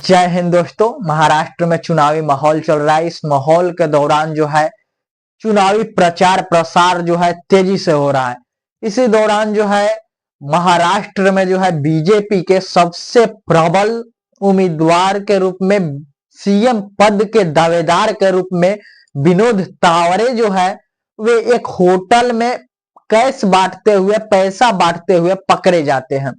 जय हिंद दोस्तों। महाराष्ट्र में चुनावी माहौल चल रहा है। इस माहौल के दौरान जो है चुनावी प्रचार प्रसार जो है तेजी से हो रहा है। इसी दौरान जो है महाराष्ट्र में जो है बीजेपी के सबसे प्रबल उम्मीदवार के रूप में, सीएम पद के दावेदार के रूप में विनोद तावरे जो है वे एक होटल में कैश बांटते हुए, पैसा बांटते हुए पकड़े जाते हैं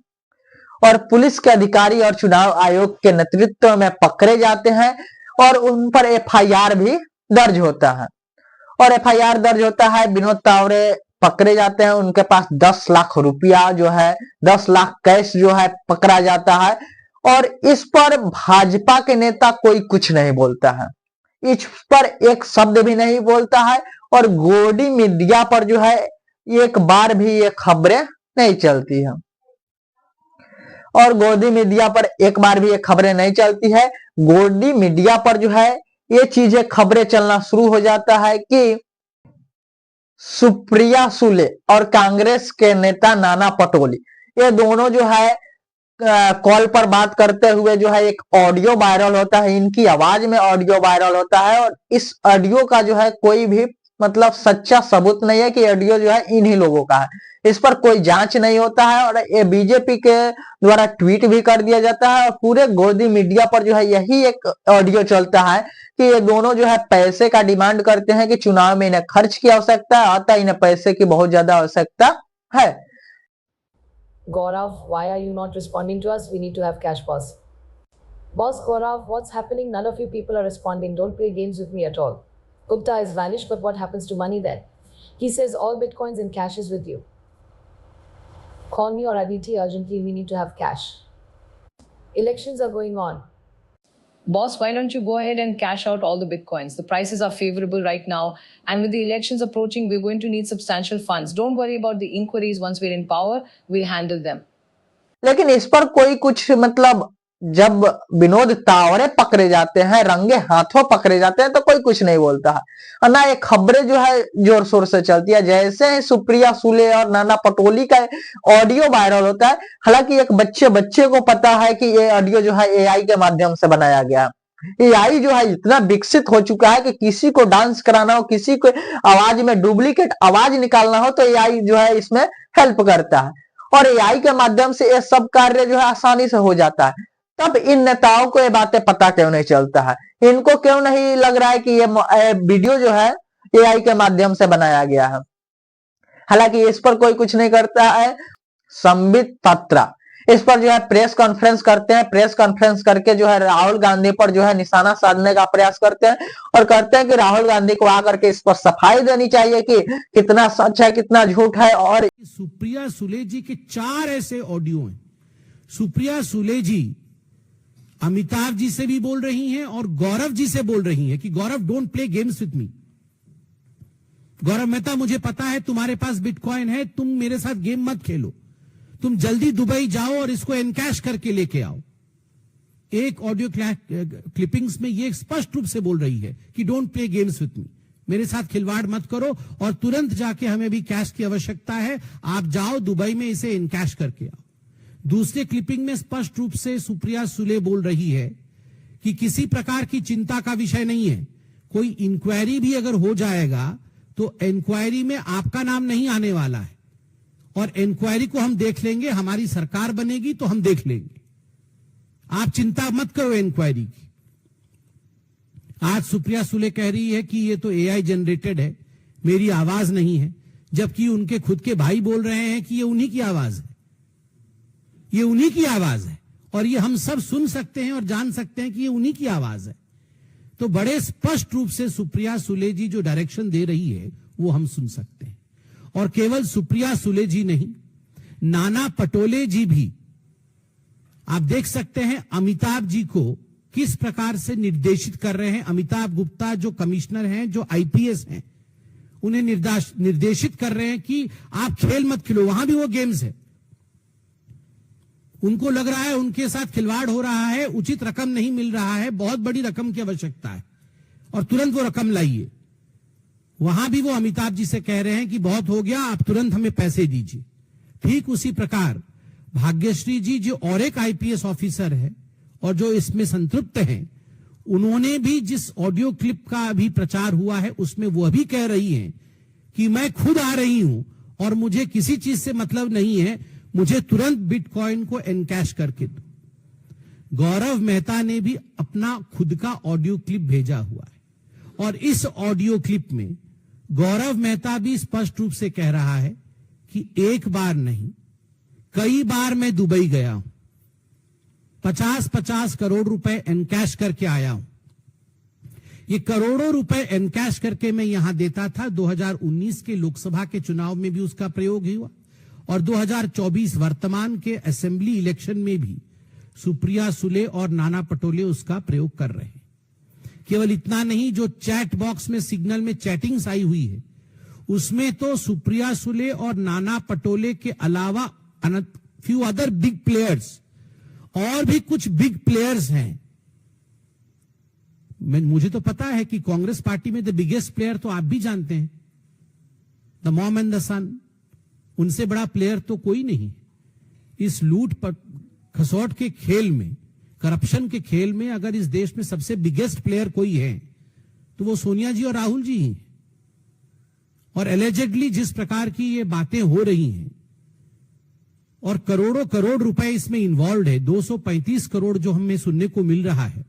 और पुलिस के अधिकारी और चुनाव आयोग के नेतृत्व में पकड़े जाते हैं और उन पर एफआईआर भी दर्ज होता है। और एफआईआर दर्ज होता है, विनोद तावरे पकड़े जाते हैं, उनके पास 10 लाख रुपया जो है, 10 लाख कैश जो है पकड़ा जाता है और इस पर भाजपा के नेता कोई कुछ नहीं बोलता है, इस पर एक शब्द भी नहीं बोलता है और गोदी मीडिया पर जो है एक बार भी ये खबरें नहीं चलती है और गोदी मीडिया पर एक बार भी ये खबरें नहीं चलती है। गोदी मीडिया पर जो है ये चीजें खबरें चलना शुरू हो जाता है कि सुप्रिया सुले और कांग्रेस के नेता नाना पटोले, ये दोनों जो है कॉल पर बात करते हुए जो है एक ऑडियो वायरल होता है, इनकी आवाज में ऑडियो वायरल होता है और इस ऑडियो का जो है कोई भी मतलब सच्चा सबूत नहीं है कि ऑडियो जो है इन्हीं लोगों का है। इस पर कोई जांच नहीं होता है और ये बीजेपी के द्वारा ट्वीट भी कर दिया जाता है और पूरे गोदी मीडिया पर जो है यही एक ऑडियो चलता है कि ये दोनों जो है पैसे का डिमांड करते हैं कि चुनाव में इन्हें खर्च की आवश्यकता है, अतः इन्हें पैसे की बहुत ज्यादा आवश्यकता है। Gaurav, why are you not responding to us? We need to have cash, boss. Boss Gaurav, what's happening? None of you people are responding. Don't play games with me at all. Gupta is vanished, but what happens to money then? He says all bitcoins and cash is with you. Call me or Aditi urgently. We need to have cash. Elections are going on. Boss, why don't you go ahead and cash out all the bitcoins? The prices are favorable right now. And with the elections approaching, we're going to need substantial funds. Don't worry about the inquiries. Once we're in power, we'll handle them. लेकिन इस पर कोई कुछ मतलब जब विनोद तावरे पकड़े जाते हैं, रंगे हाथों पकड़े जाते हैं तो कोई कुछ नहीं बोलता है और ना ये खबरें जो है जोर शोर से चलती है। जैसे ही सुप्रिया सुले और नाना पटोले का ऑडियो वायरल होता है, हालांकि एक बच्चे को पता है कि ये ऑडियो जो है एआई के माध्यम से बनाया गया है। एआई जो है इतना विकसित हो चुका है कि किसी को डांस कराना हो, किसी को आवाज में डुप्लीकेट आवाज निकालना हो तो एआई जो है इसमें हेल्प करता है और एआई के माध्यम से ये सब कार्य जो है आसानी से हो जाता है। तब इन नेताओं को ये बातें पता क्यों नहीं चलता है? इनको क्यों नहीं लग रहा है कि ये वीडियो जो है एआई के माध्यम से बनाया गया है? हालांकि इस पर कोई कुछ नहीं करता है। संबित पात्रा इस पर जो है प्रेस कॉन्फ्रेंस करते हैं, प्रेस कॉन्फ्रेंस करके जो है राहुल गांधी पर जो है निशाना साधने का प्रयास करते हैं और कहते हैं कि राहुल गांधी को आकर के इस पर सफाई देनी चाहिए कि कितना सच है कितना झूठ है। और सुप्रिया सुले जी के 4 ऐसे ऑडियो हैं। सुप्रिया सुले जी अमिताभ जी से भी बोल रही हैं और गौरव जी से बोल रही हैं कि Gaurav don't play games with me. Gaurav Mehta, मुझे पता है तुम्हारे पास बिटकॉइन है, तुम मेरे साथ गेम मत खेलो, तुम जल्दी दुबई जाओ और इसको एनकैश करके लेके आओ। एक ऑडियो क्लिपिंग्स में ये स्पष्ट रूप से बोल रही है कि डोंट प्ले गेम्स विथ मी, मेरे साथ खिलवाड़ मत करो और तुरंत जाके हमें भी कैश की आवश्यकता है, आप जाओ दुबई में इसे एनकैश करके आओ। दूसरे क्लिपिंग में स्पष्ट रूप से सुप्रिया सुले बोल रही है कि किसी प्रकार की चिंता का विषय नहीं है, कोई इंक्वायरी भी अगर हो जाएगा तो इंक्वायरी में आपका नाम नहीं आने वाला है और इंक्वायरी को हम देख लेंगे, हमारी सरकार बनेगी तो हम देख लेंगे, आप चिंता मत करो इंक्वायरी की। आज सुप्रिया सुले कह रही है कि ये तो एआई जनरेटेड है, मेरी आवाज नहीं है, जबकि उनके खुद के भाई बोल रहे हैं कि ये उन्हीं की आवाज है, ये उन्हीं की आवाज है और ये हम सब सुन सकते हैं और जान सकते हैं कि ये उन्हीं की आवाज है। तो बड़े स्पष्ट रूप से सुप्रिया सुले जी जो डायरेक्शन दे रही है वो हम सुन सकते हैं और केवल सुप्रिया सुले जी नहीं, नाना पटोले जी भी आप देख सकते हैं अमिताभ जी को किस प्रकार से निर्देशित कर रहे हैं। अमिताभ गुप्ता जो कमिश्नर हैं, जो आईपीएस हैं, उन्हें निर्देशित कर रहे हैं कि आप खेल मत खेलो, वहां भी वो गेम्स है। उनको लग रहा है उनके साथ खिलवाड़ हो रहा है, उचित रकम नहीं मिल रहा है, बहुत बड़ी रकम की आवश्यकता है और तुरंत वो रकम लाइए। वहां भी वो अमिताभ जी से कह रहे हैं कि बहुत हो गया, आप तुरंत हमें पैसे दीजिए। ठीक उसी प्रकार भाग्यश्री जी जो और एक आईपीएस ऑफिसर है और जो इसमें संतृप्त हैं, उन्होंने भी जिस ऑडियो क्लिप का अभी प्रचार हुआ है उसमें वह भी कह रही हैं कि मैं खुद आ रही हूं और मुझे किसी चीज से मतलब नहीं है, मुझे तुरंत बिटकॉइन को एनकैश करके दो। गौरव मेहता ने भी अपना खुद का ऑडियो क्लिप भेजा हुआ है और इस ऑडियो क्लिप में गौरव मेहता भी स्पष्ट रूप से कह रहा है कि एक बार नहीं, कई बार मैं दुबई गया हूं, 50-50 करोड़ रुपए एनकैश करके आया हूं। ये करोड़ों रुपए एनकैश करके मैं यहां देता था। 2019 के लोकसभा के चुनाव में भी उसका प्रयोग हुआ और 2024 वर्तमान के असेंबली इलेक्शन में भी सुप्रिया सुले और नाना पटोले उसका प्रयोग कर रहे हैं। केवल इतना नहीं, जो चैट बॉक्स में सिग्नल में चैटिंग्स आई हुई है उसमें तो सुप्रिया सुले और नाना पटोले के अलावा फ्यू अदर बिग प्लेयर्स और भी कुछ बिग प्लेयर्स हैं। मुझे तो पता है कि कांग्रेस पार्टी में द बिगेस्ट प्लेयर तो आप भी जानते हैं, द मॉम एंड द सन। उनसे बड़ा प्लेयर तो कोई नहीं। इस लूट खसोट के खेल में, करप्शन के खेल में अगर इस देश में सबसे बिगेस्ट प्लेयर कोई है तो वो सोनिया जी और राहुल जी ही। और एलिजेडली जिस प्रकार की ये बातें हो रही हैं और करोड़ों करोड़ रुपए इसमें इन्वॉल्व है, 235 करोड़ जो हमें सुनने को मिल रहा है,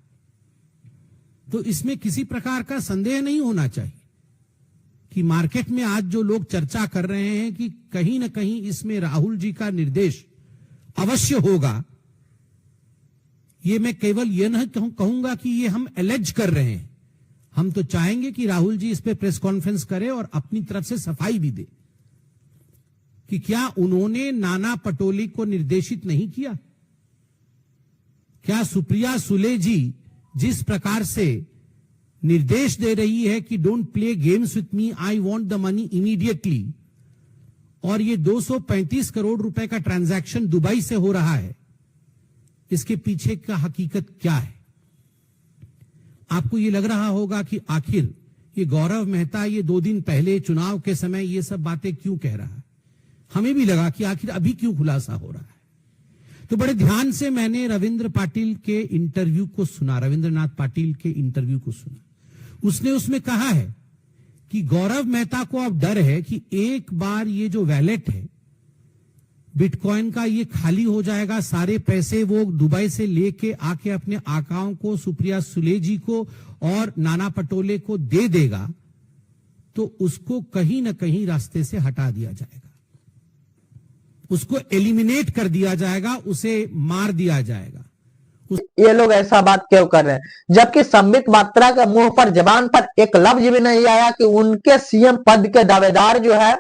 तो इसमें किसी प्रकार का संदेह नहीं होना चाहिए कि मार्केट में आज जो लोग चर्चा कर रहे हैं कि कहीं ना कहीं इसमें राहुल जी का निर्देश अवश्य होगा। ये मैं केवल ये नहीं कहूंगा कि ये हम एलेज कर रहे हैं, हम तो चाहेंगे कि राहुल जी इस पे प्रेस कॉन्फ्रेंस करें और अपनी तरफ से सफाई भी दे कि क्या उन्होंने नाना पटोले को निर्देशित नहीं किया। क्या सुप्रिया सुले जी जिस प्रकार से निर्देश दे रही है कि don't play games with me, I want the money immediately, और ये 235 करोड़ रुपए का ट्रांजैक्शन दुबई से हो रहा है, इसके पीछे का हकीकत क्या है। आपको ये लग रहा होगा कि आखिर ये गौरव मेहता ये 2 दिन पहले चुनाव के समय ये सब बातें क्यों कह रहा है। हमें भी लगा कि आखिर अभी क्यों खुलासा हो रहा है। तो बड़े ध्यान से मैंने रविंद्र पाटिल के इंटरव्यू को सुना, रविंद्रनाथ पाटिल के इंटरव्यू को सुना। उसने उसमें कहा है कि गौरव मेहता को अब डर है कि एक बार ये जो वैलेट है बिटकॉइन का ये खाली हो जाएगा, सारे पैसे वो दुबई से लेके आके अपने आकाओं को, सुप्रिया सुले जी को और नाना पटोले को दे देगा, तो उसको कहीं ना कहीं रास्ते से हटा दिया जाएगा, उसको एलिमिनेट कर दिया जाएगा, उसे मार दिया जाएगा। ये लोग ऐसा बात क्यों कर रहे हैं, जबकि संबित पात्रा के मुंह पर, जबान पर एक लफ्ज भी नहीं आया कि उनके सीएम पद के दावेदार जो है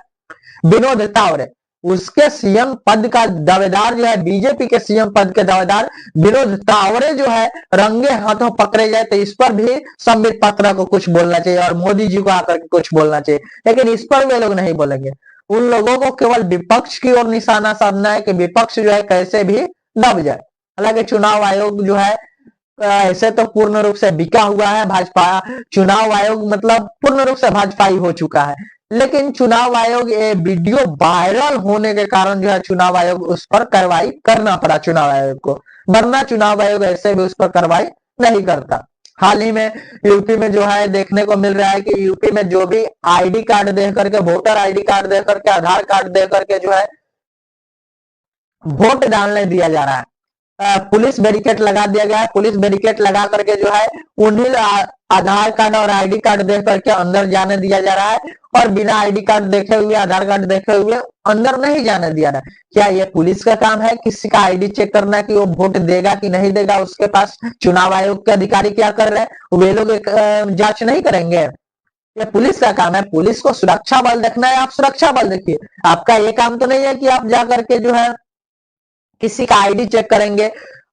विनोद तावरे, उसके सीएम पद का दावेदार जो है, बीजेपी के सीएम पद के दावेदार विनोद तावरे जो है रंगे हाथों पकड़े जाए, तो इस पर भी संबित पात्रा को कुछ बोलना चाहिए और मोदी जी को आकर के कुछ बोलना चाहिए, लेकिन इस पर वे लोग नहीं बोलेंगे। उन लोगों को केवल विपक्ष की ओर निशाना साधना है कि विपक्ष जो है कैसे भी दब जाए। हालांकि चुनाव आयोग जो है ऐसे तो पूर्ण रूप से बिका हुआ है, भाजपा चुनाव आयोग मतलब पूर्ण रूप से भाजपाई हो चुका है, लेकिन चुनाव आयोग ये वीडियो वायरल होने के कारण जो है चुनाव आयोग उस पर कार्रवाई करना पड़ा चुनाव आयोग को, वरना चुनाव आयोग ऐसे भी उस पर कार्रवाई नहीं करता। हाल ही में यूपी में जो है देखने को मिल रहा है कि यूपी में जो भी आईडी कार्ड दे करके, वोटर आईडी कार्ड दे करके, आधार कार्ड दे करके जो है वोट डालने दिया जा रहा है, पुलिस बैरिकेड लगा दिया गया है। पुलिस बैरिकेड लगा करके जो है उन्हीं आधार कार्ड और आईडी कार्ड दे करके अंदर जाने दिया जा रहा है और बिना आईडी कार्ड देखे हुए, आधार कार्ड देखे हुए अंदर नहीं जाने दिया रहा है। क्या ये पुलिस का काम है किसी का आईडी चेक करना कि वो वोट देगा कि नहीं देगा? उसके पास चुनाव आयोग के अधिकारी क्या कर रहे हैं, वे लोग एक जांच नहीं करेंगे? ये पुलिस का काम है, पुलिस को सुरक्षा बल देखना है, आप सुरक्षा बल देखिए। आपका ये काम तो नहीं है कि आप जा करके जो है किसी का आईडी चेक करेंगे।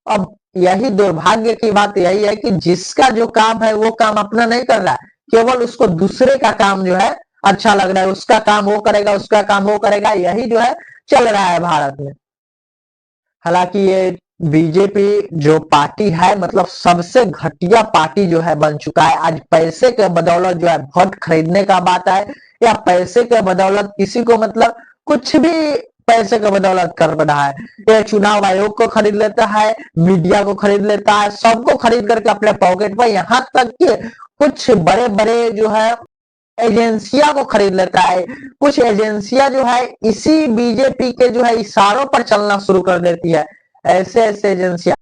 अब यही दुर्भाग्य की बात यही है कि जिसका जो काम है वो काम अपना नहीं कर रहा है, केवल उसको दूसरे का काम जो है अच्छा लग रहा है, उसका काम वो करेगा, उसका काम वो करेगा, यही जो है चल रहा है भारत में। हालांकि ये बीजेपी जो पार्टी है मतलब सबसे घटिया पार्टी जो है बन चुका है। आज पैसे के बदौलत जो है वोट खरीदने का बात है, या पैसे के बदौलत किसी को मतलब कुछ भी पैसे का बदौलत कर रहा है। ये चुनाव आयोग को खरीद लेता है, मीडिया को खरीद लेता है, सबको खरीद करके अपने पॉकेट पर, यहाँ तक कि कुछ बड़े बड़े जो है एजेंसियां को खरीद लेता है। कुछ एजेंसियां जो है इसी बीजेपी के जो है इशारों पर चलना शुरू कर देती है। ऐसे ऐसे एजेंसियां